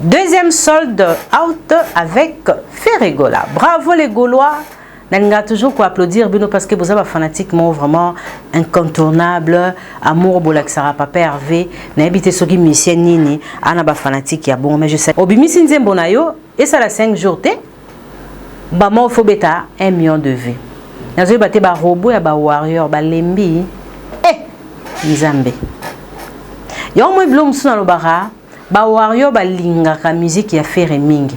Deuxième sold out avec Ferregola. Bravo les Gaulois. N'a toujours quoi applaudir Bino parce que vous avez fanatiquement vraiment incontournable. Amour Bolaksara Papa Hervé. N'habitez ce qui mission Nini. Anaba fanatique ya bon mais je sais. Obimi Sinzem Bonayo et ça la 5 jours té. Bama faut beta 1 million de vues. Nazo baté ba robot ya ba warrior ba lembi. Nzambe. Yo mo blom suna lobara. Ba warrior ba linga ka musique ya faire mingi.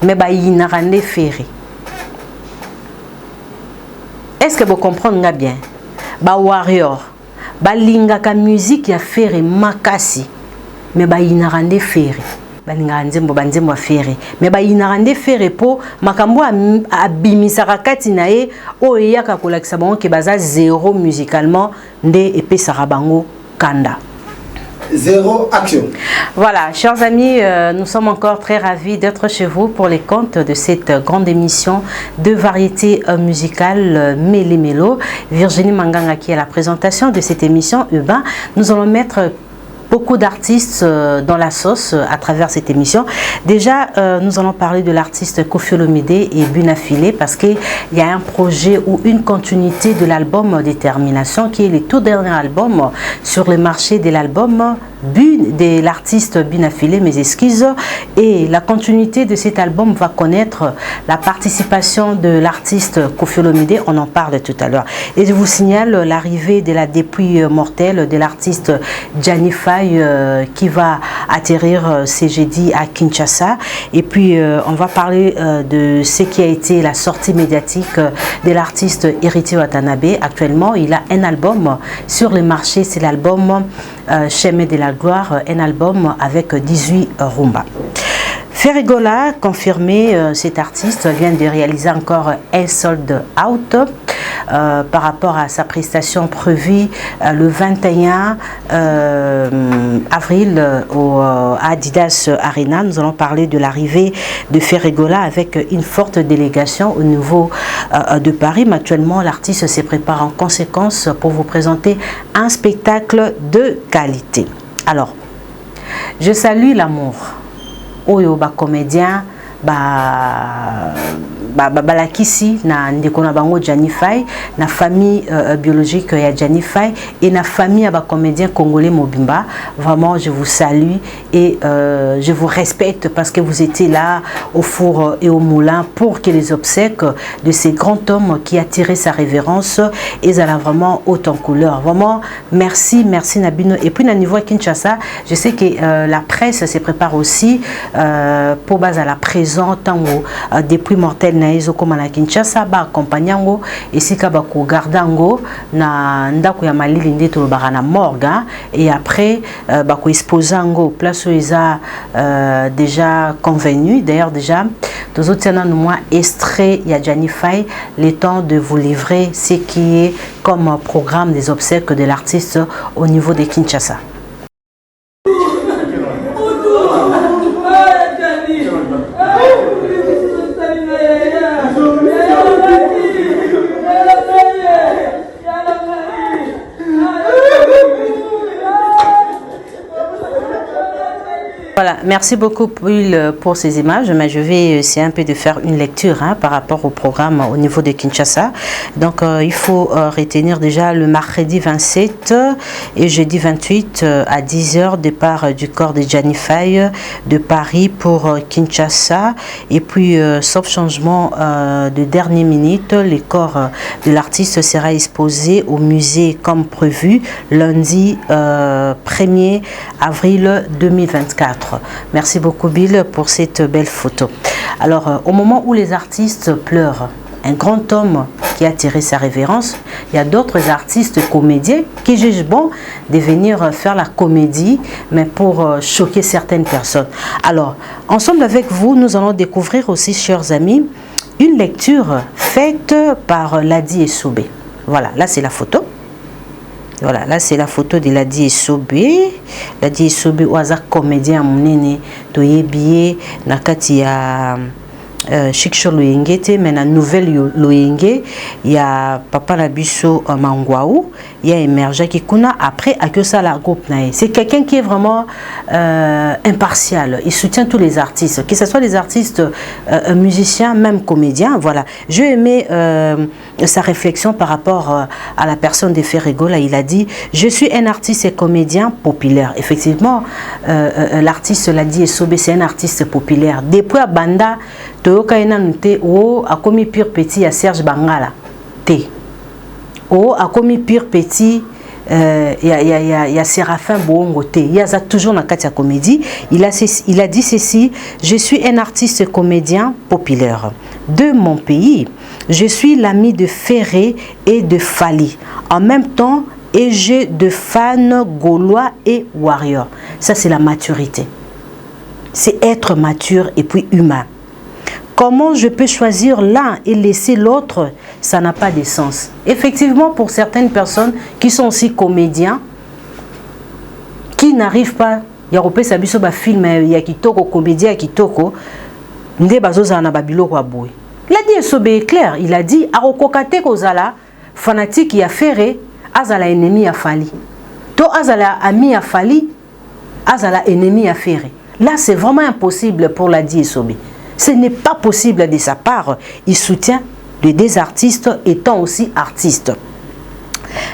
Mais ba yina rande faire. Est-ce que vous comprenez bien? Ba warrior, ba linga ka musique ya faire makasi, mais ba inarande faire. Ba linga nzembo banzembo faire, mais ba inarande faire po makambo abimisa rakati na ye o yaka kolakisa bango ke baza zéro musicalement nde epesa bango kanda. Zéro action. Voilà, chers amis, nous sommes encore très ravis d'être chez vous pour les comptes de cette grande émission de variété musicale Méli Mélo. Virginie Manganga qui est à la présentation de cette émission urbain. Nous allons mettre beaucoup d'artistes dans la sauce à travers cette émission. Déjà, nous allons parler de l'artiste Koffi Olomide et Bunafile parce qu'il y a un projet ou une continuité de l'album Détermination qui est le tout dernier album sur le marché de l'album de l'artiste Bunafile, mes excuses. Et la continuité de cet album va connaître la participation de l'artiste Koffi Olomide, on en parle tout à l'heure. Et je vous signale l'arrivée de la dépouille mortelle de l'artiste Gianni Faye qui va atterrir ce jeudi à Kinshasa. Et puis on va parler de ce qui a été la sortie médiatique de l'artiste Héritier Watanabe. Actuellement, il a un album sur le marché, c'est l'album Chemin de la Gloire, un album avec 18 rumba. Ferregola, confirmé, cet artiste vient de réaliser encore un sold out par rapport à sa prestation prévue le 21 avril au Adidas Arena. Nous allons parler de l'arrivée de Ferregola avec une forte délégation au niveau de Paris. Mais actuellement, l'artiste se prépare en conséquence pour vous présenter un spectacle de qualité. Alors, je salue l'amour. Oyo ba comédien balakisi na ndeko na bango Gianni Faye na famille biologique ya Gianni Faye et na famille ya ba comédien congolais Mobimba. Vraiment je vous salue et je vous respecte parce que vous étiez là au four et au moulin pour que les obsèques de ces grands hommes qui attirent sa révérence et ça a vraiment haute en couleur. Vraiment merci Nabino. Et puis na niveau à Kinshasa, je sais que la presse se prépare aussi pour base à la présente tango depuis mortel na comme na Kinshasa ba accompagnango et sika ba ko gardango na ndako ya malili ndeto lobaka na morgue et après ba ko exposango place où ils a déjà convenu. D'ailleurs déjà tous autres nous moi extrait ya Gianni Faye le temps de vous livrer ce qui est comme programme des obsèques de l'artiste au niveau de Kinshasa. Voilà, merci beaucoup pour ces images, mais je vais essayer un peu de faire une lecture par rapport au programme au niveau de Kinshasa. Donc il faut retenir déjà le mercredi 27 et jeudi 28 à 10h, départ du corps de Gianni Faye de Paris pour Kinshasa. Et puis, sauf changement de dernière minute, le corps de l'artiste sera exposé au musée comme prévu lundi 1er avril 2024. Merci beaucoup Bill pour cette belle photo. Alors au moment où les artistes pleurent, un grand homme qui a attiré sa révérence, il y a d'autres artistes comédiens qui jugent bon de venir faire la comédie, mais pour choquer certaines personnes. Alors ensemble avec vous, nous allons découvrir aussi, chers amis, une lecture faite par Ladi Essobé. Voilà, là c'est la photo. Voilà, là c'est la photo de Ladi Essobé. Ladi Essobé, oaza comédien monene, toyebié, nakati ya Chiksho Loyenge, mais la nouvelle Loyenge, il y a Papa Nabiso Mangwaou, il y a émergé qui kuna après à que ça la groupe nae. C'est quelqu'un qui est vraiment impartial. Il soutient tous les artistes, que ce soit les artistes musiciens, même comédiens. Voilà. J'ai aimé sa réflexion par rapport à la personne de Ferrego. Là, il a dit: je suis un artiste et comédien populaire. Effectivement, l'artiste l'a dit, Esobe, c'est un artiste populaire. Depuis à Banda, Toyoka Enanute, o a commis pire petit à Serge Bangala. T. O a commis pire petit. Il y a Séraphin Boongo T. Il y a toujours dans la comédie. Il a dit ceci: je suis un artiste comédien populaire de mon pays. Je suis l'ami de Ferré et de Fali. En même temps, et j'ai de fans gaulois et warriors. Ça, c'est la maturité. C'est être mature et puis humain. Comment je peux choisir l'un et laisser l'autre? Ça n'a pas de sens. Effectivement, pour certaines personnes qui sont aussi comédiens, qui n'arrivent pas, il y a repris sa film, il y a kitoko comédien kitoko, nde bazoza na babilo kwa boy. Il a dit Esobe est clair, il a dit arokokate kozala fanatique ya Ferré, azala ennemi ya Fali. To azala ami ya Fali, azala ennemi ya Ferré. Là, c'est vraiment impossible pour la dit Esobe. Ce n'est pas possible de sa part. Il soutient les deux artistes étant aussi artistes.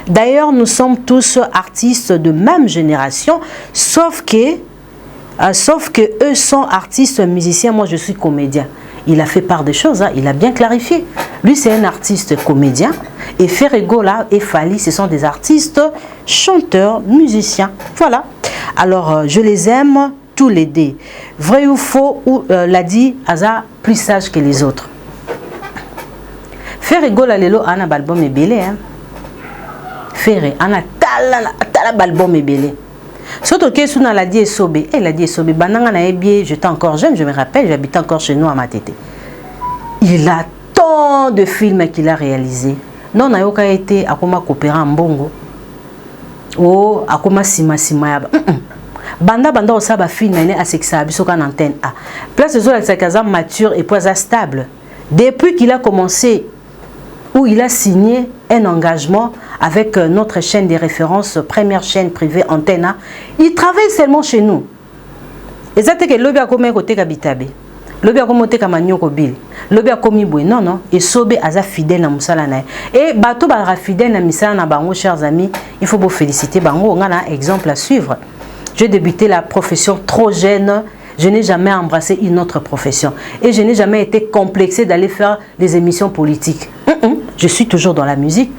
D'ailleurs, nous sommes tous artistes de même génération, sauf que eux sont artistes musiciens, moi je suis comédien. Il a fait part des choses, hein, il a bien clarifié. Lui, c'est un artiste comédien. Et Ferrego là et Fali, ce sont des artistes, chanteurs, musiciens. Voilà. Alors, je les aime tous les deux. Vrai ou faux, ou l'a dit, Aza plus sage que les autres. Ferrego la lelo ana balbum est belé, hein. Ferré ana tala balbum est belé. Surtout que sous la dit Esobe, elle a dit Esobe, bananga na ebie, j'étais encore jeune, je me rappelle, j'habitais encore chez nous à Matete. Il a tant de films qu'il a réalisés. Non, na yoka été akoma coopéra en bongo. Oh, akoma sima yaba. Banda osaba film ene asekisa biso kan antenne A. Place zo la kaza mature et puis stable. Depuis qu'il a commencé, où il a signé un engagement avec notre chaîne de référence, première chaîne privée Antenne A, il travaille seulement chez nous. Et ça c'est que l'obé a commis côté kabitabe. L'obé a commis côté manyoko bil. L'obé a commis boy. Non non, et sobe aza fidèle na musala na. Et bato ba fidèle na misala na bango, chers amis, il faut vous féliciter bango. On a un exemple à suivre. J'ai débuté la profession trop jeune. Je n'ai jamais embrassé une autre profession. Et je n'ai jamais été complexé d'aller faire des émissions politiques. Je suis toujours dans la musique.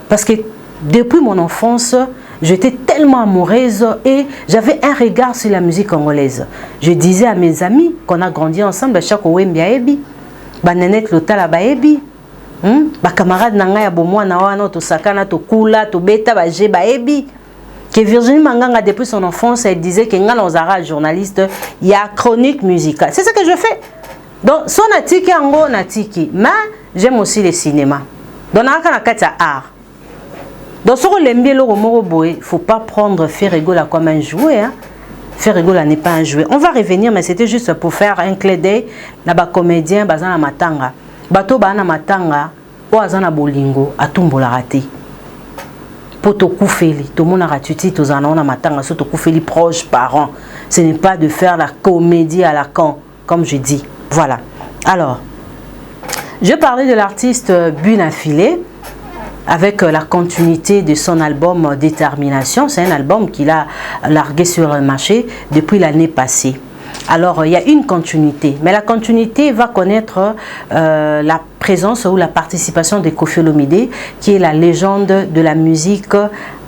Parce que depuis mon enfance, j'étais tellement amoureuse et j'avais un regard sur la musique congolaise. Je disais à mes amis qu'on a grandi ensemble, chaque Wembi Aebi, Banenet Lotala Baebi, camarade Nanga ya Bomoa Nawano, to Sakana, to Kula, to Beta, Baje Baebi. Que Virginie Manganga, depuis son enfance, elle disait que Nga Nozara, journaliste, il y a chronique musicale. C'est ce que je fais. Donc, son atiki ango natiki. Mais j'aime aussi le cinéma. Donc, on a un art. Donc, sur le mbielo il ne faut pas prendre Ferrego là comme un jouet. Hein. Ferrego là n'est pas un jouet. On va revenir, mais c'était juste pour faire un clé d'œil. Là-bas, comédien, bazana matanga. Bato bana matanga, oazana bolingo, atumbola raté. Pour te koufeli, tout le monde a ratuti, tout le monde a matanga, surtout koufeli proche parents. Ce n'est pas de faire la comédie à la con, comme je dis. Voilà. Alors, je parlais de l'artiste Bunafilé avec la continuité de son album Détermination. C'est un album qu'il a largué sur le marché depuis l'année passée. Alors, il y a une continuité, mais la continuité va connaître la présence ou la participation de Koffi Olomide, qui est la légende de la musique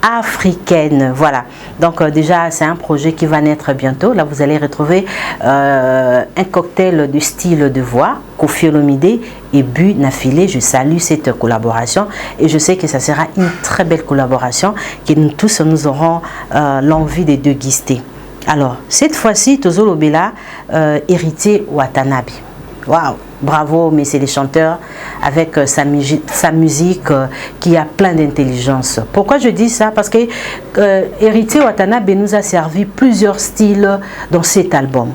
africaine. Voilà, donc déjà, c'est un projet qui va naître bientôt. Là, vous allez retrouver un cocktail de style de voix, Koffi Olomide et Bunafilé. Je salue cette collaboration et je sais que ça sera une très belle collaboration que nous tous, nous aurons l'envie de déguster. Alors, cette fois-ci, Tozolo Bella, héritier Watanabe. Waouh, bravo, mais c'est les chanteurs avec sa musique qui a plein d'intelligence. Pourquoi je dis ça? Parce que héritier Watanabe nous a servi plusieurs styles dans cet album.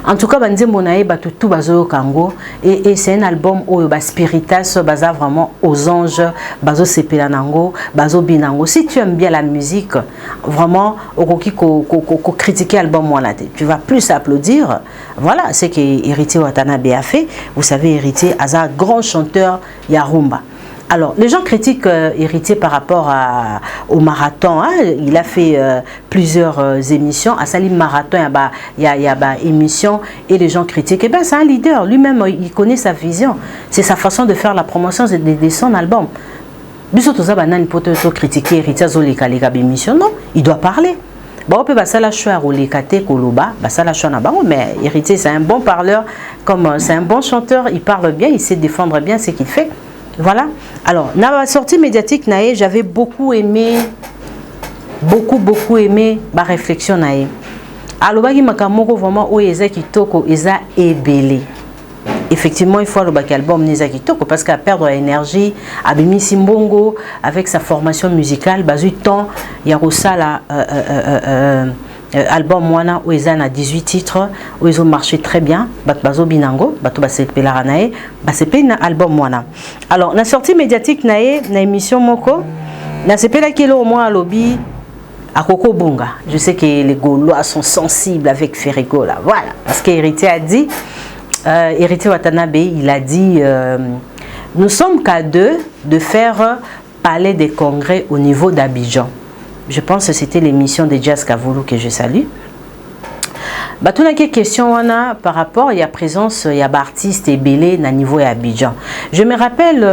En tout cas, banzembo nae batu tout bazo kango et c'est un album où ba spiritas baza vraiment aux anges, bazo sepelanango, bazo binango. Si tu aimes bien la musique, vraiment okoki ko critiquer album wana te. Tu vas plus applaudir. Voilà, c'est que Héritier Watanabe a fait. Vous savez, Héritier Aza grand chanteur Yarumba. Alors, les gens critiquent Héritier par rapport au marathon. Hein. Il a fait plusieurs émissions. À Salim Marathon, il y a émission et les gens critiquent. Eh bien, c'est un leader. Lui-même, il connaît sa vision. C'est sa façon de faire la promotion de son album. Critiquer Héritier Zolika émission. Non, il doit parler. Bon, on peut passer la choix au Lekate Koloba, mais Héritier, c'est un bon parleur, comme c'est un bon chanteur, il parle bien, il sait défendre bien ce qu'il fait. Voilà. Alors, dans la sortie médiatique, j'avais beaucoup aimé ma réflexion. Alors, vraiment, où Eza Kitoko, Eza Ebele. Effectivement, il faut le album Neza Kitoko parce qu'à perdre l'énergie, Abimi Simbongo, avec sa formation musicale, bazu temps, il y a Rosala. Album Wana où ils ont 18 titres où ils ont marché très bien bazo binango bato basepela nae basepena album Wana. Alors la sortie médiatique nae na émission moko na sepela kilo au moins lobby à Coco Bunga. Je sais que les Gaulois sont sensibles avec Ferrego là. Voilà, parce qu'Héritier a dit Héritier Watanabe, il a dit nous sommes qu'à deux de faire palais des congrès au niveau d'Abidjan. Je pense que c'était l'émission de Jazz Kavoulou que je salue. Tout la question par rapport, il y a présence, il y a artistes et belé à niveau Abidjan. Je me rappelle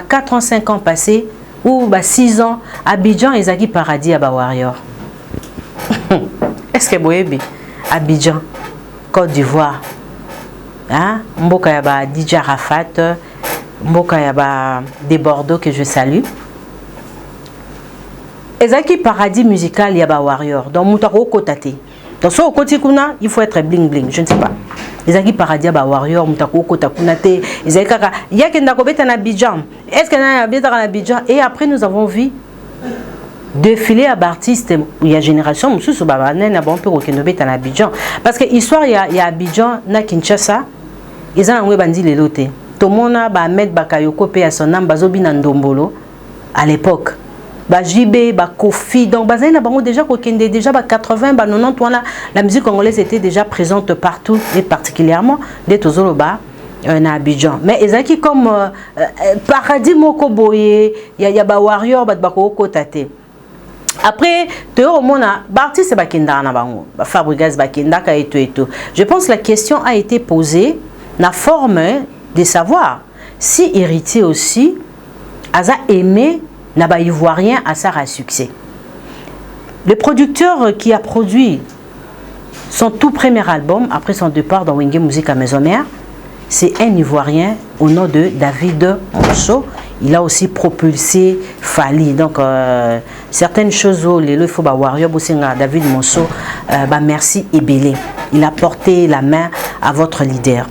4 ans, 5 ans passés, ou 6 ans, Abidjan et Zaki Paradis à Warrior. Est-ce que vous voyez Abidjan, Côte d'Ivoire, hein? Mboka yaba DJ Arafat, Mboka yaba des Bordeaux que je salue. Ezaki paradis musical yaba warrior donc moutako kotate donc so koti kuna il faut être bling bling je ne sais pas Ezaki paradis yaba warrior moutako kota kuna te ezaki kaka yakenda ko beta na Abidjan est-ce que na beta na Abidjan et après nous avons vu défiler à artistes il y a génération mususu baba na bon peu okendo beta na Abidjan parce que histoire il y a Abidjan na Kinshasa ils ont ngwe bandi lelote to mona ba Ahmed Bakayoko pe ya sonam bazobi na Ndombolo à l'époque ba JB, ba Kofi, donc bazana bango déjà kokende déjà ba 80, ba 90 la musique congolaise était déjà présente partout et particulièrement des tozoloba na Abidjan. Mais ezaki comme paradis moko boye, ya ba warrior ba ko tate. Après teo mona ba artiste ba kenda na bango, ba Fabregas ba kenda ka et tout. Je pense que la question a été posée la forme de savoir si Héritier aussi a aimé n'a pas ivoirien à ça à succès. Le producteur qui a produit son tout premier album après son départ dans Wenge Musique à Maison Mère, c'est un Ivoirien au nom de David Monceau. Il a aussi propulsé Fali. Donc certaines choses il faut warrior David Monceau merci Ebele. Il a porté la main à votre leader.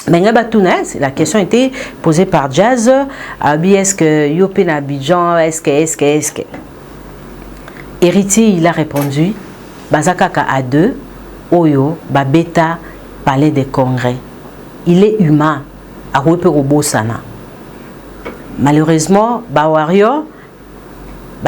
Mais la question était posée par Jazz. Est-ce que Yopé Abidjan, est-ce que Héritier, il a répondu Bazakaka à 2, Oyo, Babeta, Palais des Congrès. Il est humain. À Sana. Malheureusement, Bawario,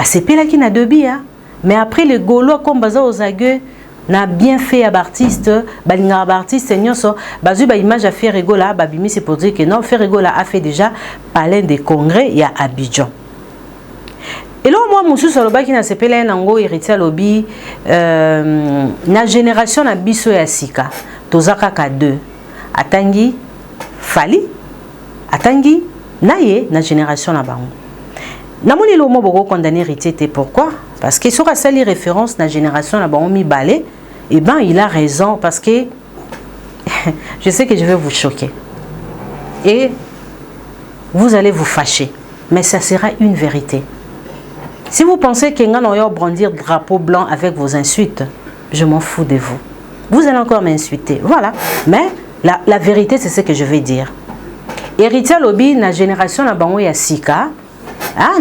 c'est pas là qui n'a de bien. Mais après, les Gaulois, comme Baza aux agueux, n'a bien fait à l'artiste, balinga artiste nyonso bazu ba image à Ferrego là babimi c'est pour dire que non Ferrego là a fait déjà palais des congrès il y a Abidjan. Et là moi musu soloba qui na sepela nango Héritier lobby na génération na biso ya sika tozaka ka 2 atangi Fali atangi naye na génération na bango. Namoni lo mo boko condamner Héritier pourquoi? Parce que sur la seule référence na génération na bango mi balé. Eh bien, il a raison parce que je sais que je vais vous choquer. Et vous allez vous fâcher. Mais ça sera une vérité. Si vous pensez qu'il y a brandir drapeau blanc avec vos insultes, je m'en fous de vous. Vous allez encore m'insulter. Voilà. Mais la vérité, c'est ce que je vais dire. Héritier Lobby, la génération na bango ya sika,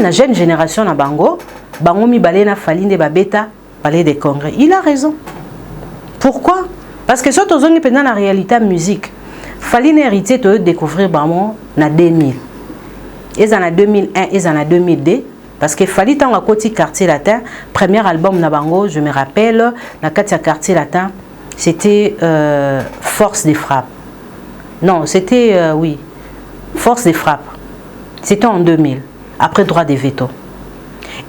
la jeune génération na bango, bango mi balé na faline de babeta, palais des congrès. Il a raison. Pourquoi? Parce que surtout pendant la réalité musique, fallait hériter de découvrir vraiment na 2000. Ils en a 2001, ils en a 2002 parce que fallait tant à côté quartier latin, premier album na bango, je me rappelle, na quartier latin, c'était Force des frappes. Non, c'était oui, Force des frappes. C'était en 2000, après droit des veto.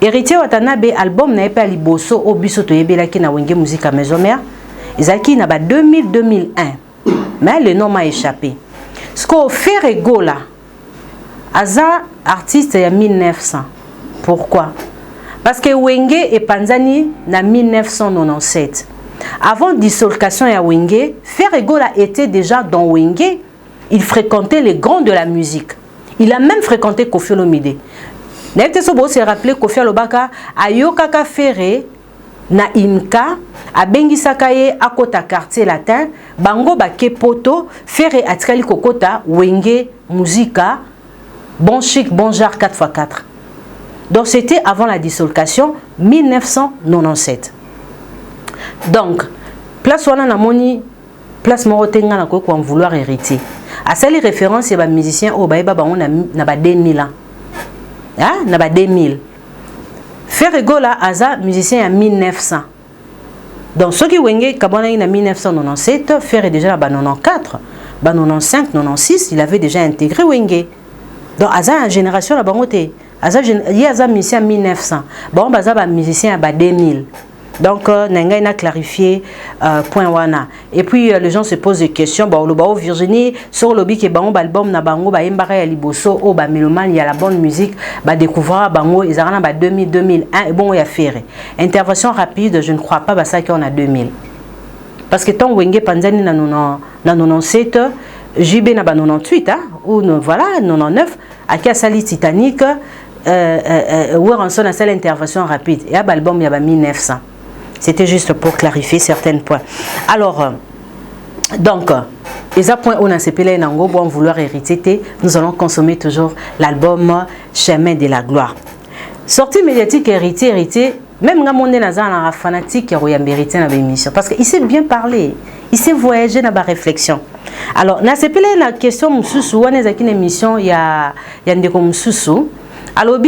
Héritier Watanabe album n'a pas liboso au biso to yebela ki na wenge musique à maison mère. Izaki na ba 2000-2001. Mais le nom m'a échappé. Ce qu'on fait rigola. Aza artiste il y a 1900. Pourquoi? Parce que Wenge et Panzani na 1997. Avant dissolution à Wenge, Ferregola était déjà dans Wenge. Il fréquentait les grands de la musique. Il a même fréquenté Koffi Olomide. N'était ce beau se rappeler Koffi Olobaka ayokaka Ferre na Imka a Bengisakaye à Kota quartier latin bango ba kepoto Ferre atkali kokota Wenge musica bon chic bon genre 4x4. Donc c'était avant la dissolution 1997. Donc place wana na moni place morotenga na ko vouloir hériter. À ça les références et ba musicien au ba bango na ba 2000 ans. Ah, na ba 2000. Ferregola aza musicien en 1900. Donc ceux qui wenge kabona en 1997, Ferre déjà ba 94, ba 95, 96, il avait déjà intégré Wenge. Donc aza génération la bangote. Aza il y a aza musicien en 1900. Bon baza ba musicien ba 2000. Donc Nenga a clarifié point wana. Et puis les gens se posent des questions. Bah le Virginie sur le bic et bango album na bango ba imbara ya liboso o ba mélomane il y a la bonne musique ba découvrir bango ils arana ba 2000 2001 et bon il y a Ferre. Intervention rapide, je ne crois pas bah ça qu'on a 2000. Parce que tant Wenge Panzani na 97, JB na ba 98 hein ou voilà 99 à Kassali Titanic Weranson a cette intervention rapide et à l'album il y a 1900. C'était juste pour clarifier certains points. Alors, donc, les points où on a CPL et Nango, bon vouloir hériter, nous allons consommer toujours l'album Chemin de la gloire. Sortie médiatique hérité, même quand on est dans un fanatique qui a mérité dans l'émission, parce qu'il sait bien parler, il sait voyager dans la réflexion. Alors, dans CPL, la question Moussousou, on est dans une émission, il y a un déco Moussousou. Alors,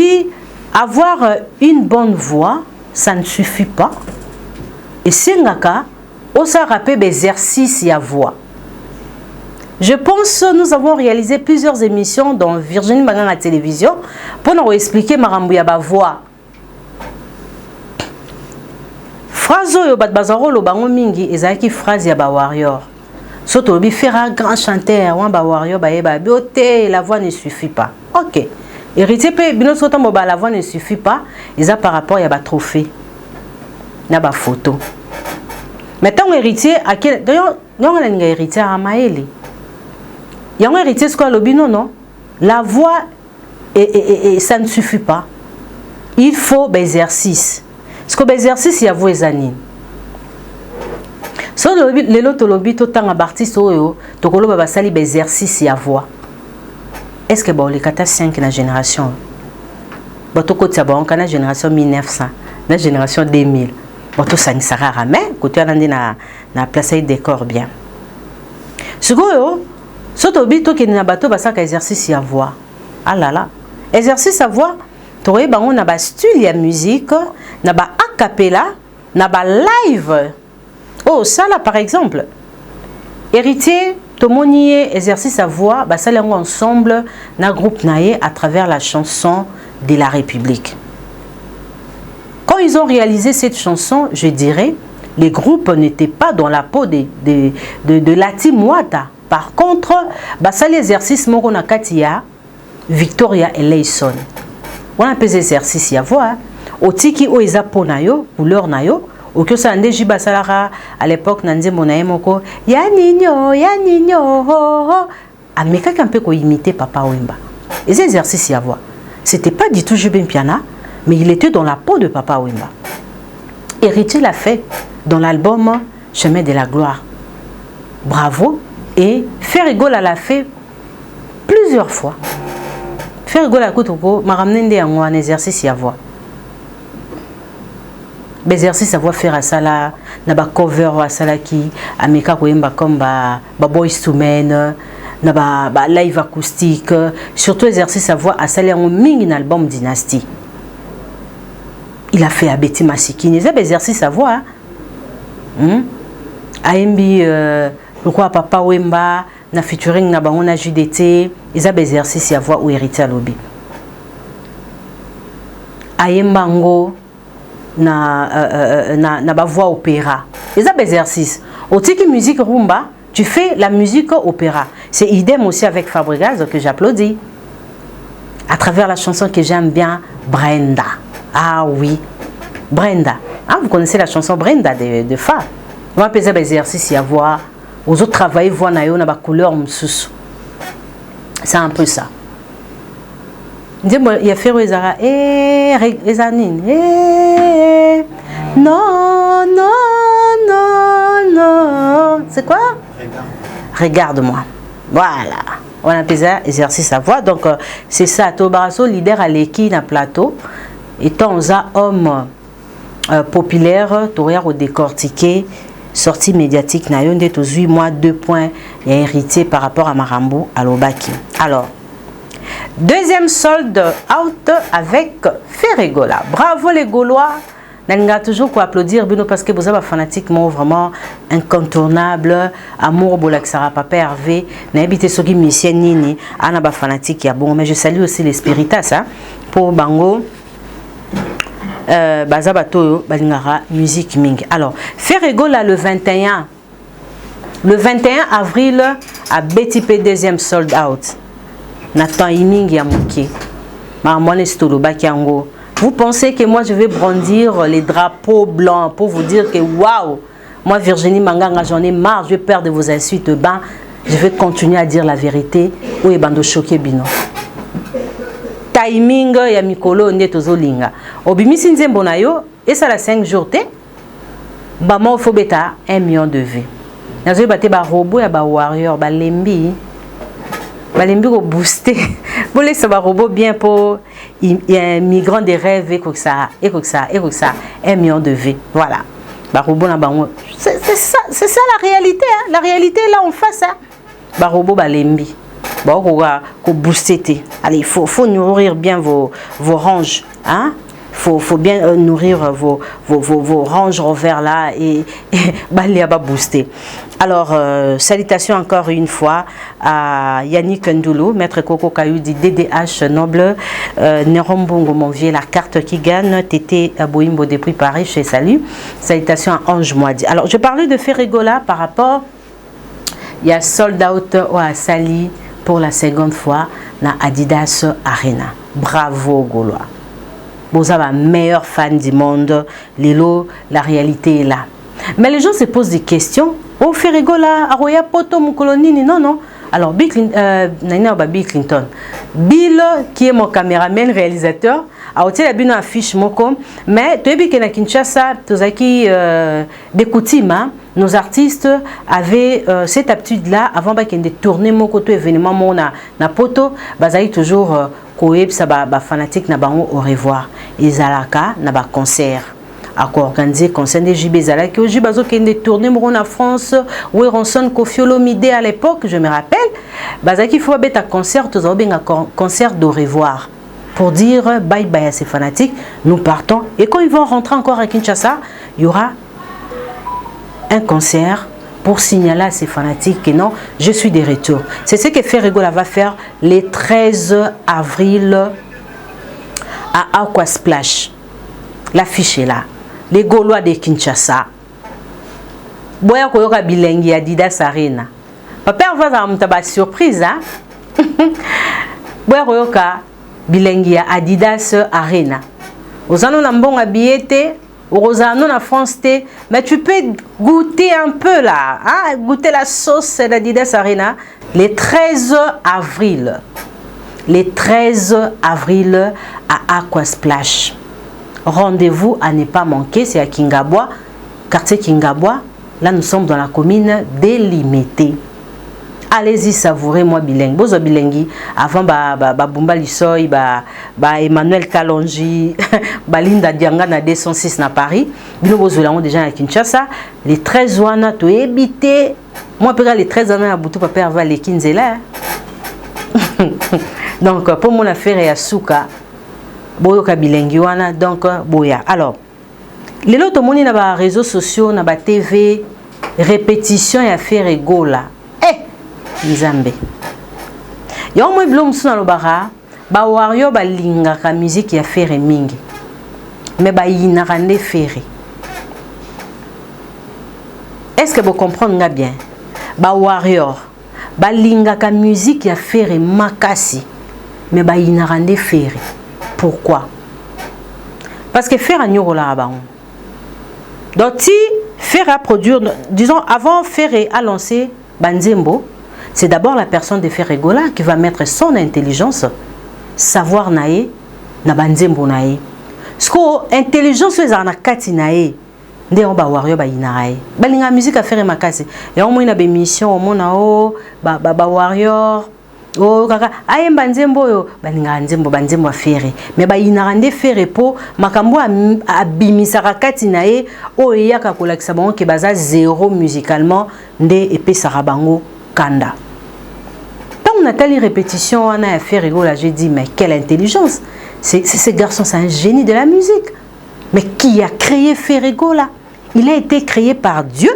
avoir une bonne voix, ça ne suffit pas. Et c'est ngaka, on s'est rappelé des exercices à voix. Je pense que nous avons réalisé plusieurs émissions dans Virginie Magan à la télévision pour nous expliquer Marambouya ba voix. Phrase yo bat bazaro lo bango mingi ezaki phrase ya ba warrior. Soto bi fera grand chanteur wan ba warrior ba yeba bioté la voix ne suffit pas. OK. Héritier pe bino soto mo ba la voix ne suffit pas, ils a par rapport ya ba trophée. Na ba photo. Maintenant héritier à quel d'ailleurs non on a un héritier à Maëli. Il y a un héritier ce quoi lobby non la voix et ça ne suffit pas. Il faut des exercices. Ce que l'exercice il y a vous années. So les loto lobby tout temps à artiste oyo to kolo ba sali des exercices il y a voix. Est-ce que bon les 4-5 la génération bato ko tia bon kana génération 1900 la génération 2000 bato ça ni sara mais côté na place des décor bien. Ce que so to bito ke na bato ba saka exercice il y a voix. Ah là là. Exercice à voix toye bango na ba style ya musique na ba a cappella na ba live. Oh ça là par exemple héritier tomonier exercice à voix ba ça lengo ensemble na groupe naé à travers la chanson de la République. Quand ils ont réalisé cette chanson, je dirais les groupes n'étaient pas dans la peau de la team Wata. Par contre ba ça l'exercice moko na katia Victoria et Layson. On a des exercices à voir. Au tiki o isa ponayo, couleur nayo, au que ça ande jiba salara à l'époque nande monaye moko, ya nino, ah mais quelqu'un peut imiter Papa Wemba. Les exercices à voir. C'était pas du tout Jubin Piana, mais il était dans la peau de Papa Wemba. Héritier l'a fait dans l'album Chemin de la gloire. Bravo. Et Ferregola l'a fait plusieurs fois. Ferregola Kutoko m'a ramené un exercice à voir. Exercice savoir faire à ça là, na ba cover à ça là qui ameka koyemba comme ba boys to men, na ba live acoustique, surtout exercice savoir à ça là en ming album Dynasty. Il a fait à Betty Masikini, c'est exercice savoir. Aimbi le quoi papa Wemba na featuring na bango na JDT, ils a exercice savoir ou hérité à lobby. Ayembango na ba voix opéra. Et ça exercice. Au tiki musique rumba, tu fais la musique opéra. C'est idem aussi avec Fabregas que j'applaudis. À travers la chanson que j'aime bien, Brenda. Ah oui, Brenda. Ah, vous connaissez la chanson Brenda de Fa. On va appeler exercice à voir. Aux autres travailler voir na yo na ba couleur msusu. C'est un peu ça. Il y a fait Rezara Rezanine. Non, non, non, non. C'est quoi? Regarde-moi. Voilà. On appelle ça exercice à voix. Donc, c'est ça. Tobarasso, leader à l'équipe dans plateau. Étant un homme populaire, tu au décortiqué, sortie médiatique, n'a eu 8 mois, 2 points et hérité par rapport à Marambo à l'Obaki. Alors, deuxième solde out avec Ferregola. Bravo les Gaulois. N'a toujours quoi applaudir Bino parce que vous avez fanatiquement vraiment incontournable. Amour Bolaxara Papa Hervé. N'a habité ce qui mission Nini. Anaba fanatique ya bon. Mais je salue aussi les spiritas hein, pour Bango. Bazabato Balingara musique Ming. Alors Ferregola le 21 avril à BTP deuxième sold out. Nathan Iming Yamuki. Marmone Stoloba Kiango. Vous pensez que moi je vais brandir les drapeaux blancs pour vous dire que waouh, moi Virginie Manganga j'en ai marre, je vais perdre vos insultes ben, je vais continuer à dire la vérité ou ebando choqué bino. Timing ya mikolo ndetozo linga. Obimisi nzembo na yo et ça la 5 jours té. Ba mo faut beta 1 million de vues. Nazo baté ba robot ya ba warrior ba lembi. Balembi ko booster. Vous laissez un robot bien pour un migrant des rêves et que ça 1 million de vues. Voilà. C'est ça la réalité. Hein? La réalité est là en face. Hein? Robot balembi. Ko booster. Allez, il faut nourrir bien vos ranges. Hein? Faut bien nourrir vos ranges revers là et baler à booster. Alors, salutations encore une fois à Yannick Ndoulou, Maître Coco Kayou du DDH Noble, Nerombongo mon vieux, la carte qui gagne, Tété Boimbo depuis Paris, chez Salut. Salutations à Ange Moadi. Alors, je parlais de Ferregola par rapport, il y a sold out à Sali pour la seconde fois dans Adidas Arena. Bravo Gaulois. Vous avez un meilleur fan du monde. Lilo, la réalité est là. Mais les gens se posent des questions. Oh, Ferregola, Aroya Poto, Moukolonini, non. Alors, Bill Clinton. Bill, qui est mon caméraman, réalisateur, a aussi la bonne affiche, mais tu as vu que dans Kinshasa, des coutumes, nos artistes avaient cette habitude-là, avant de tourner mon côté événement, na poto, ils toujours fanatique au revoir. Ils alaka na ba concert. À organiser concert des JB Zalaki au Jibazo qui est tourné en France où Ronson Kofiolomide à l'époque, je me rappelle, Bazaki faut être à concert, tous un concert de revoir pour dire bye bye à ces fanatiques, nous partons et quand ils vont rentrer encore à Kinshasa, il y aura un concert pour signaler à ces fanatiques que non, je suis de retour. C'est ce que Ferregola va faire le 13 avril à Aquasplash. L'affiche est là. Les Gaulois de Kinshasa. Boya koyoka bilengi Adidas Arena. Papa va za mutaba surprise hein. Boya koyoka bilengi Adidas Arena. Ozano na mbonga billet, ozano na France té, mais tu peux goûter un peu là, hein, goûter la sauce d'Adidas Arena le 13 avril. Le 13 avril à Aquasplash. Rendez-vous à ne pas manquer, c'est à Kingabwa, quartier Kingabwa. Là, nous sommes dans la commune délimitée. Allez-y, savourez moi bilingue. Bozo bilingue avant Bumba Lissoy, Emmanuel Kalonji, Linda Dianga na 206 na Paris. Bino bozo la déjà à Kinshasa. Les 13 wana to éviter. Moi peut les 13 ans à Boutou papa avoir les 15 là. Donc pour mon affaire et à Souka, boyo ka bilingue wana donc boya. Alors les autres moni na ba réseaux sociaux na ba TV répétition et affaire égola. Nzambe yo mo blom suna lo bara ba wario ba linga ka musique ya faire mingi mais ba yina rande faire. Est-ce que vous comprenez bien? Ba wario ba linga ka musique ya faire makasi mais ba yina rande faire. Pourquoi? Parce que faire anyoro la ba. Donc si faire à produire, disons avant faire à lancer banzembo, c'est d'abord la personne de Ferregola qui va mettre son intelligence, savoir nae, na banzembo nae. Ce que intelligence les arnakati nae, nde on ba wario ba inae. Balinga musique à faire makasi. Et au moins na bémission, au moins o ba wario, oh kaka, aye banzembo yo, balinga banzembo a faire. Mais ba inarande faire po makambo a bimisa rakati nae, o yaka kolakisa bango ke baza zéro musicalement, nde epé sarabango. Kanda. Quand on a telle répétition, on a fait rigoler, j'ai dit, mais quelle intelligence! Ce garçon, c'est un génie de la musique. Mais qui a créé Ferrigola? Il a été créé par Dieu.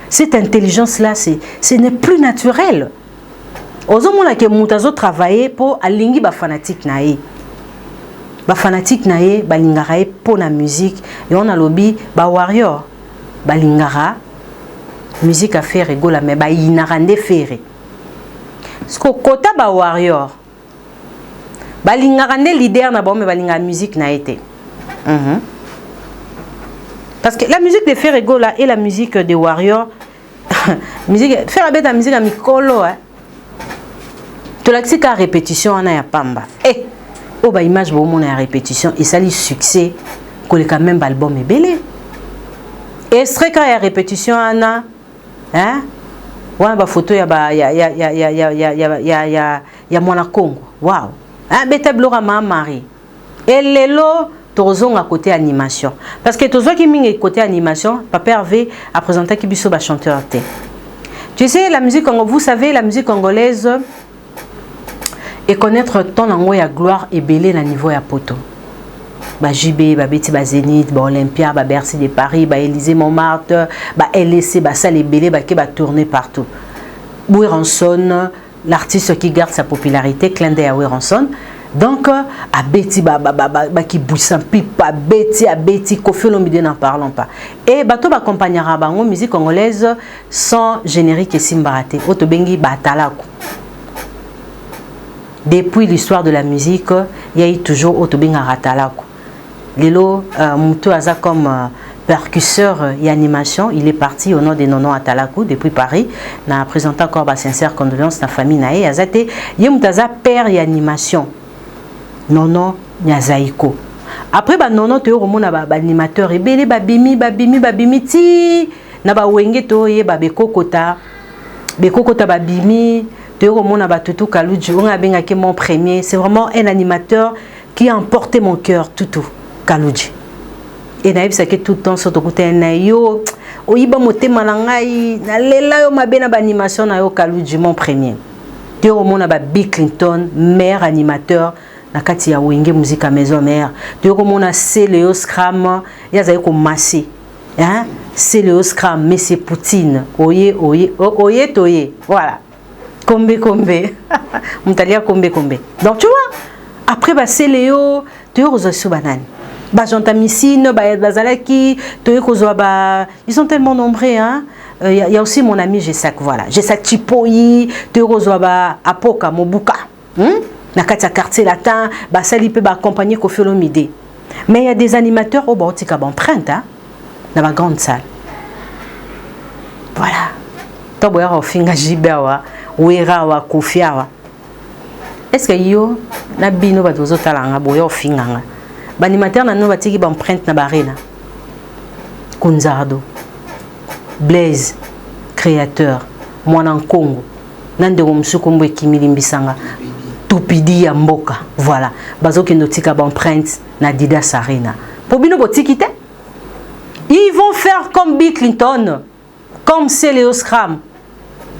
Cette intelligence-là, ce n'est plus naturel. Aux hommes qui ont travaillé pour alingi ba fanatique nae. Ba fanatique nae, ba lingara pour la musique. Et on a lobby, ba warrior, ba lingara. Musique à faire rigola mais ba inarande faire ce que kota ba warrior ba lingarande leader na ba mais ba linga musique na été parce que la musique de faire rigola et la musique de warrior musique faire la bête la musique à mikolo hein to la ka répétition ana ya pamba et o ba image bo mona ya répétition et ça li succès ko le quand même album est belé et serait quand ya répétition ana hein? Ouais, bah photo ya mwana Congo. Waouh. Hein, beta blora ma mari. Et lelo tozong à côté animation. Parce que tozo qui mingi côté animation, papa Hervé a présenté qui biso ba chanteur té. Tu sais la musique vous savez la musique congolaise et connaître ton ango ya gloire et belé na niveau ya poto. Ba JB, ba Betty, ba Zénith, ba Olympia, ba Bercy de Paris, ba Élysée Montmartre, ba LSC, ba Salle Belé, ba qui va tourner partout. Wiranson, l'artiste qui garde sa popularité, clin d'œil à Wiranson. Donc, à Betty, ba qui bouge sans pipe, à Betty, Kofi Olomide n'en parlons pas. Et bato ba accompagnera ba en musique congolaise sans générique et simbarate. Otobengi ba talaku. Depuis l'histoire de la musique, il y a eu toujours Otobenga ratalaku. Lelo Moutou Aza comme percusseur et animation, il est parti au nom de Nono Atalakou depuis Paris. Na présenté encore ma sincère condoléance à la famille Naé Azate. Yemutaza père et animation. Nono Nyazaiko. Après ba Nono te romona ba animateur et belé babimi ti na ba wenge to ye ba bekokota babimi te romona ba tutu kaluju on a benga ke mon premier, c'est vraiment un animateur qui a emporté mon cœur toutou. Kaluji. Et naïf ça que tout le temps sur ton côté naïo oyiba motema na ngai na lela yo mabe na ba animation na yo Kaluji mon premier. Te romona ba Bill Clinton meilleur animateur na kati ya wenge musique à maison mère. Te romona Célio Scram ya za ko masser. Hein? Célio Scram mais c'est Poutine. Oye. Voilà. Kombe. Mutalia kombe. Donc tu vois après ba Célio te rozo banane. Bajantamicine, Bazalaki, ils sont tellement nombreux. Hein? Il y a aussi mon ami Gessak, voilà. Gessak Chipoyi, Terozoaba, Apoka, Mobuka. Nakatia quartier latin, Basali peut accompagner Kofi Olomide. Mais il y a des animateurs au Baotika Empreinte, hein? Dans la grande salle. Voilà. Toboya au Finga Jibewa, Wera, Kofiawa. Est-ce que yo, Nabino Badozo Talanga, Boya au Finga? L'animateur n'a pas été empreinte na barena. Kunzardo, Blaise, créateur, Mwana Congo, nande komsukombo ekimilimbisanga tupidi ya mboka voilà bazoki notika ba empreinte na Adidas Arena pour bino botikite ils vont faire comme Bill Clinton comme Célio Scram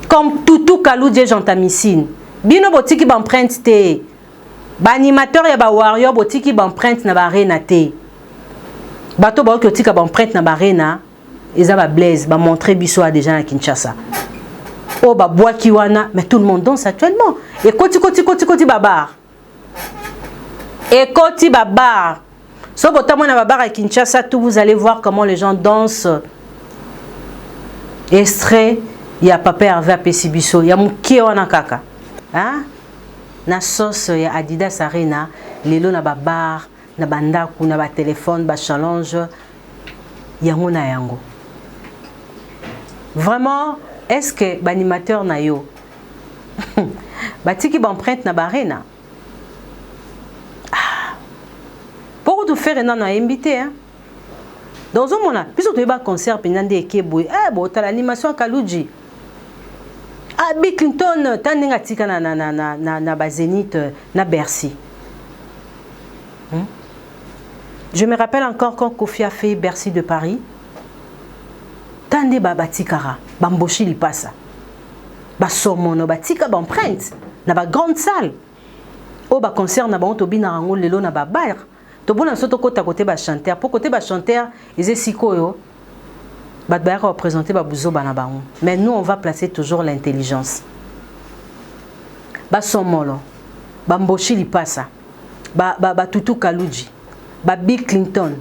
comme Tutu Kaludje Jantamissine bino botiki ba empreinte te ba animateur ya ba warrior botiki ba empreinte na ba arena te bato ba otika ba empreinte na ba arena eza ba Blaise ba montrer biso a déjà na Kinshasa. Oh bah bois kiwana, mais tout le monde danse actuellement. Et koti babar. Et koti babar. So botamon na babar à Kinshasa, tout vous allez voir comment les gens dansent. Extrait, il y a Papa Hervé Pesibiso, il y a Mouké wana kaka. Hein? Na sauce ya Adidas Arena, lelo na babar, na bandaku, na ba téléphone, ba challenge. Yango na yango. Vraiment. Est-ce que l'animateur na yo batiki ba empreinte na barena pour tout faire na invité hein dans un moment puisque tu vas concert pendant ekebo bon ta l'animation Kaludji Bill Clinton tandinga tika na ba Zénith na Bercy. Je me rappelle encore quand Kofi a fait Bercy de Paris. Tande ba batikara bamboshi li passa ba somono batika ba empreinte na ba grande salle o ba concert na ba ontobi na rango lelo na ba bar to bona soto kota côté ba chanteur pour côté ba chanteur ils sikoyo ba ba représenter ba buzo ba na ba mais nous on va placer toujours l'intelligence ba somono bamboshi li passa ba Tutu Kaludji ba Bill Clinton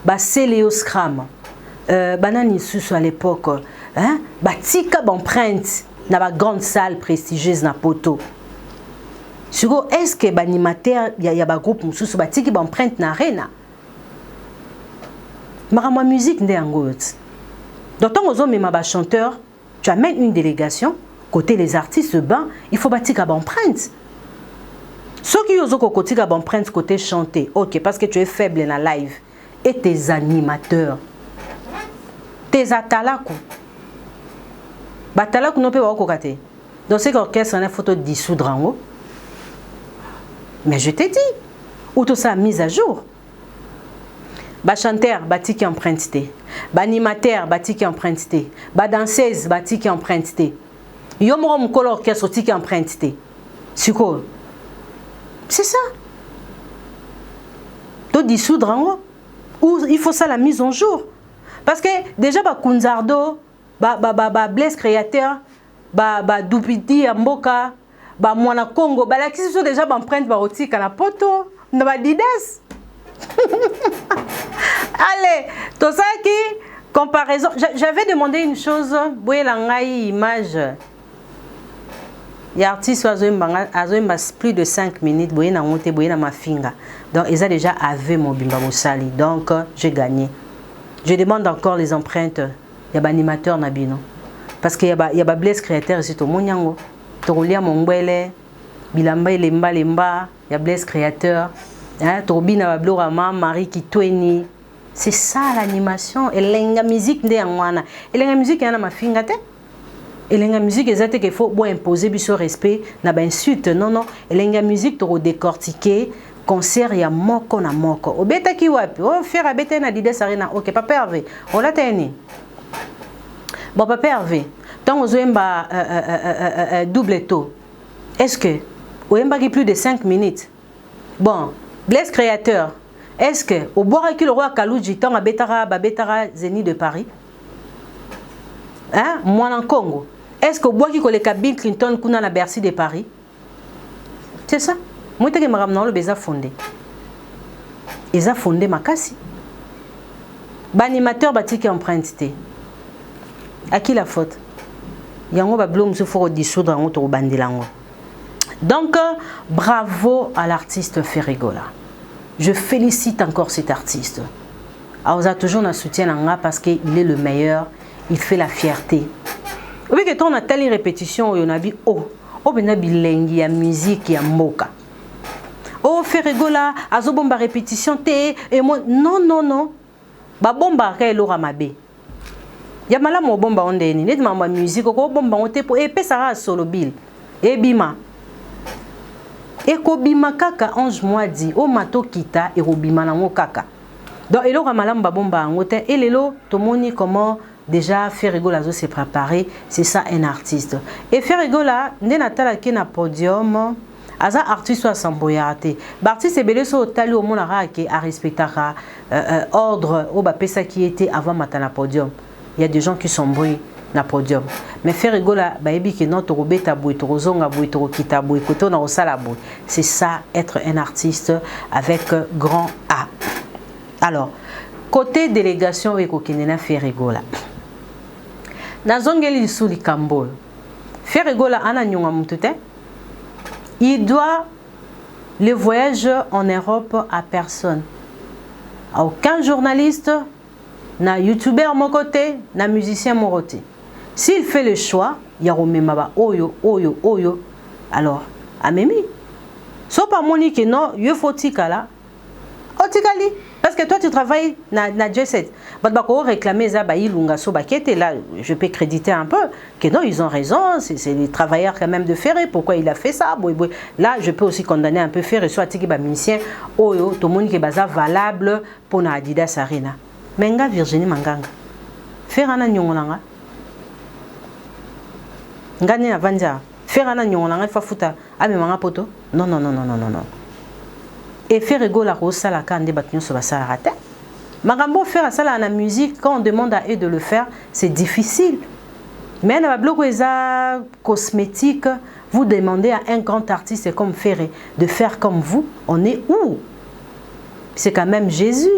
ba Célio Scram banani sous à l'époque hein batika empreinte na ba grande salle prestigieuse na poto suko est-ce que animateur ya ba groupe sous batiki empreinte na arena marama musique ndé angot d'autant aux hommes ma chanteur tu amènes une délégation côté les artistes ben il faut batika empreinte ceux qui osent côté empreinte côté chanter OK parce que tu es faible na live et tes animateurs tes atalaku batalaku no pe wa kokate dans ce orchestre on a photo dissoudre en haut mais je t'ai dit ou tout ça mise à jour ba chanteur batiki empreinte té ba animateur batiki empreinte té ba danseuse batiki empreinte té yo mo mukolo orchestre tiki empreinte té siko c'est ça to dissoudre en haut ou il faut ça la mise en jour. Parce que déjà, Kunzardo, Blaise Créateur, Dupidi Mboka, Mwana Congo, là qui sont déjà empreintes par Otik à la poto, Didas. Allez, tout ça qui, comparaison. J'avais demandé une chose, Boye Langai, image. Il y a artiste qui plus de 5 minutes, Boye Nangote, Boye Namafinga. Donc, ils ont déjà avec mon bimba Moussali. Donc, j'ai gagné. Je demande encore les empreintes. Il y a un animateur Nabino. Parce qu'il y a un Blaise Créateur ici. Il y a Torulia Mongwele, Bilamba Lemba Lemba, il y a Blaise Créateur, Torbina Blorama, Marie Kitweni. C'est ça l'animation. Et la musique n'est pas là. Et la musique est ma fingate. Et la musique est qu'il faut imposer du respect. N'a pas insulte. Non, non. Et la musique, tu décortiquer. Concert ya moko na moko obeta ki wapi o faire abeta na Adidas Arena OK Papa Hervé on l'a tenu bon Papa Hervé tant aux emba double taux est-ce que au emba qui plus de 5 minutes bon Blaise Créateur est-ce que au boire qui le roi Kaludji tant abetara Zénith de Paris hein moi en Congo est-ce que au boire qui koleka Bill Clinton kuna na Bercy de Paris c'est ça. Moi, je suis fondé. Ils ont fondé ma casse. L'animateur qui emprunté. À qui la faute? Il y a un blum qui faut dissoudre en autre bandilango. Donc, bravo à l'artiste Ferrigola. Je félicite encore cet artiste. On a toujours un soutien parce qu'il est le meilleur. Il fait la fierté. Oui, que on a telle répétition où on a dit oh, ben a bilingue, ya musique, ya moka. Oh, Ferrigola, azo bomba répétition te et moi non non non. Ba bomba ka elora mabe. Ya mala mo bomba ondeni, net mama musique ko bomba on te pour épée ça solo bill. ebima ekobima kaka 11 mois dit o mato kita ekobima nango kaka donc eloko malamu babomba yango te et lelo tomoni comment déjà Ferregola se préparer c'est ça un artiste et Ferregola nde natalaki na podium aza artiste à samboyate l'artiste ebele so tali au monara qui a respectera ordre au bapesa qui était avant matana podium il y a des gens qui sont bruits na podium mais Ferregola baebi que notre robeta boy torozonga boy torokita boy koto na osala boy c'est ça être un artiste avec grand A. Alors côté délégation ekokendena Ferregola nazongeli suli kambo Ferregola ana nyonga mutute il doit le voyage en Europe à personne, à aucun journaliste, na youtubeur mon côté, na musicien mon côté. S'il fait le choix, il y a Romemaba oyo oyo oyo. Alors, amemi. So pas monique non, il faut tikala. Otikali parce que toi tu travailles na J7. Badbako réclamer ça ba ilunga so ba kete là, je peux créditer un peu que non, ils ont raison, c'est les travailleurs quand même de Ferré, pourquoi il a fait ça. Là, je peux aussi condamner un peu Ferré soit tiki ba musicien oyo to monique baza valable pour na Adidas Arena. Menga Virginie Manganga. Ferana nyongolanga. Ngani na vanja. Ferana nyongolanga fa futa amemanga poto. Non non non non non non. Et Ferregola rosa la kande batunyo so basala rate. Magambo faire ça la musique quand on demande à eux de le faire, c'est difficile. Mais dans la bloc cosmétique, vous demandez à un grand artiste comme Ferré de faire comme vous, on est où? C'est quand même Jésus.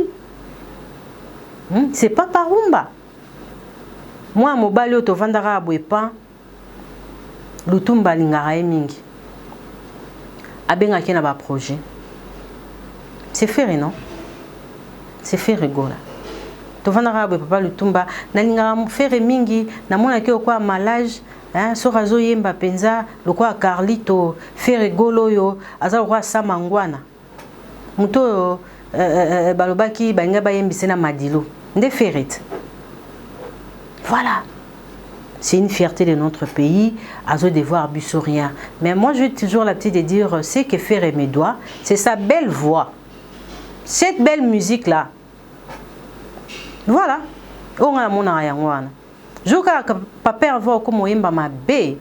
C'est pas Parumba. Moi, mobile to vandara abwepa lutumba lingara mingi. Abenga kena ba projet. C'est Ferré, non? C'est Ferregola. Tu vas voir papa lutumba na lingara Ferré mingi na mona ke kwa malage hein so razo yemba penza lokwa Carlito Ferregolo yo aza kwa samangwana muto balobaki banga bayembise na madilo nde Ferret. Voilà. C'est une fierté de notre pays, à devoir bussorien. Mais moi, je vais toujours la petite de dire, c'est que Ferré mes doigts, c'est sa belle voix. Cette belle musique-là. Voilà. On a mon ariangwana. Je crois que papa voit comme on ma bé.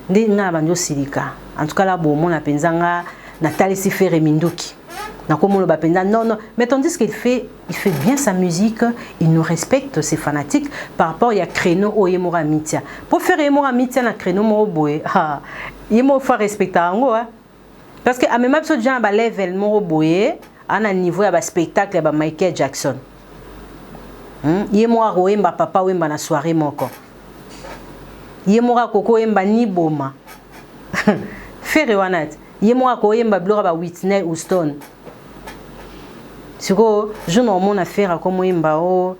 N'a banjo silika. En tout cas, là, bon, mon apenzanga, Nathalie si Ferré Minduki. Non, non, mais tandis qu'il fait, il fait bien sa musique, il nous respecte ses fanatiques par rapport à créneau au Yemora Mitia. Pour faire Yemora Mitia na créneau Moroboé, il faut respecter en parce que à même chose gens ba level Moroboé, à un niveau à spectacle à Michael Jackson. Yemora Roemba papa Wemba na soirée moko. Yemora Koko Wemba ni boma. Ferré wanat. Yemora Koko Wemba blora ba Whitney Houston. Siko je n'ai mon affaire comme Wemba o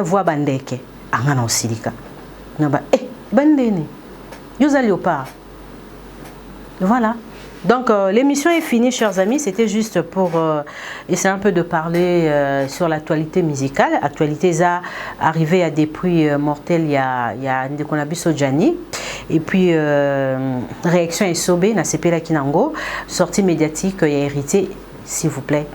voix bandeke. Angana osilika. Naba bandene. Yosa léopard. Voilà. Donc l'émission est finie, chers amis. C'était juste pour essayer un peu de parler sur l'actualité musicale. Actualité ça arrivé à des prix mortels il y a Ndekonabiso Djani. Et puis réaction SOB na CP la Kinango, sortie médiatique il y a hérité, s'il vous plaît.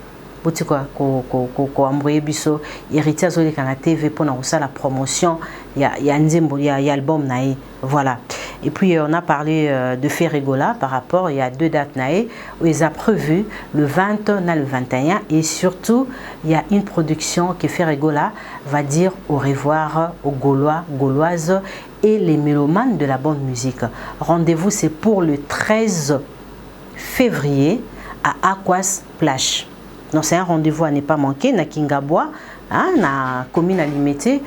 Ko envoyer biso hérité azoli kana TV pour na la promotion il y a nzembo il y a album nae voilà. Et puis on a parlé de Ferregola par rapport, il y a 2 dates nae où ils a prévu le 20 na le 21 et surtout il y a une production que Ferregola va dire au revoir aux Gaulois, Gauloises et les mélomanes de la bonne musique. Rendez-vous c'est pour le 13 février à Aquas Plage. Donc c'est un rendez-vous à ne pas manquer na Kingabois, hein, na commune alimentée.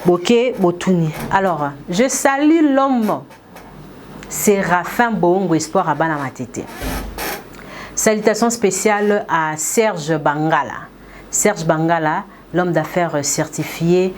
Boké Botuni. Alors, je salue l'homme Séraphin Bongo Espoir à Banamatete. Salutations spéciales à Serge Bangala. Serge Bangala, l'homme d'affaires certifié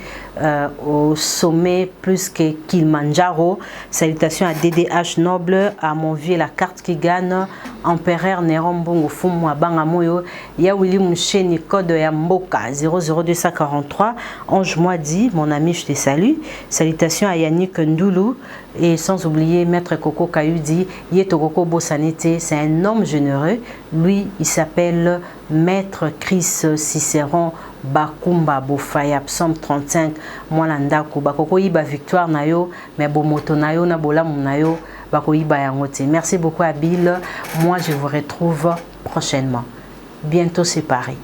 au sommet plus que Kilimanjaro. Salutations à DDH Noble, à mon vieux la carte qui gagne, Empereur Néron Bongo Fumu à Bangamoyo, ya Willy Moucheni code ya Mboka 00243. Ange Moidi, mon ami, je te salue. Salutations à Yannick Ndoulou et sans oublier Maître Coco Kayudi, Yeto Coco Bossanete, c'est un homme généreux. Lui, il s'appelle Maître Chris Cicéron Bakumba Bofaya, psaume 35, Mwalandako, Bakoko Iba victoire nayo, mais Bomoto nayo, Nabola Munayo, Bako Iba Yangote. Merci beaucoup, Abil. Moi, je vous retrouve prochainement. Bientôt séparés.